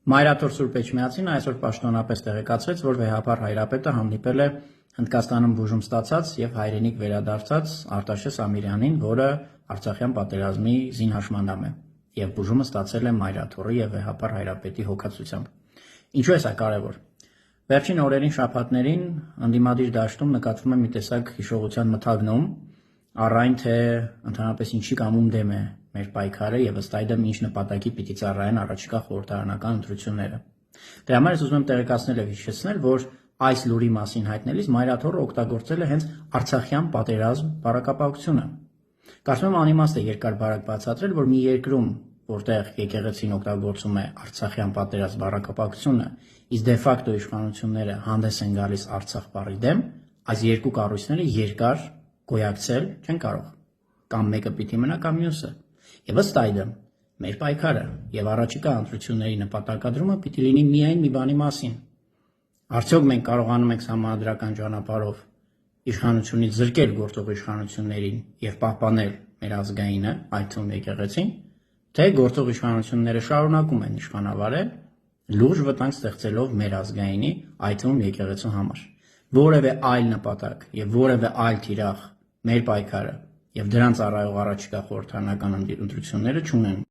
Մայրաթոր Սուրբ Էջմիածին այսօր պաշտոնապես տեղեկացրեց, որ վեհապար հայրապետը հանդիպել է Հնդկաստանում բուժում ստացած և հայրենիք վերադարձած Արտաշես Ամիրյանին, որը Արցախյան պատերազմի զինհաշմանդամ է և բուժումը ստացել է Մայրաթորի և վեհապար հայրապետի հոգացությամբ։ Ինչու է սա կարևոր։ Վերջին օրերին շաբաթներին ընդդիմադիր դաշտում նկատվում է մի տեսակ հիշողության մթագնում, առ այն թե ընդհանրապես ինչի կամում դեմ է մեր պայքարը և ըստ այդմ ինչ նպատակի պիտի ծառայեն առաջիկա խորհրդարանական ընտրությունները։ Դրա համար ես ուզում եմ տեղեկացնել և հիշեցնել, որ այս լուրի մասին հայտնելիս Մայրաթորը օգտագործել է հենց Արցախյան պատերազմ բառակապակցությունը։ Կարծում եմ անիմաստ է երկար բարակ բացատրել, որ մի երկրում, որտեղ եկեղեցին օգտագործում է Արցախյան պատերազմ բառակապակցությունը, իսկ դե ֆակտո իշխանությունները հանդես են գալիս Արցախ բառի դեմ, այս երկու կառույցները երկար գոյակցել չեն կարող։ Կամ մեկը պիտի մնա, կամ մյուսը։ Եվ ըստ այդմ մեր պայքարը և առաջիկա ընտրությունների նպատակադրումը պիտի լինի միայն մի բանի մասին։ Արդյոք մենք կարողանում ենք համանդրական ճանապարհով իշխանությունից զրկել գործող իշխանություններին և պահպանել մեր ազգայինը, այդ թվում եկեղեցին, թե գործող իշխանությունները շարունակում են իշխանավարել, լուրջ վտանգ ստեղծելով մեր ազգայինի, այդ թվում եկեղեցու համար։ Որևէ այլ նպատակ և որևէ այլ թիրախ մեր պայքարը և դրան ծառայող առաջիկա խորհրդարանական ընտրությունները չունեն։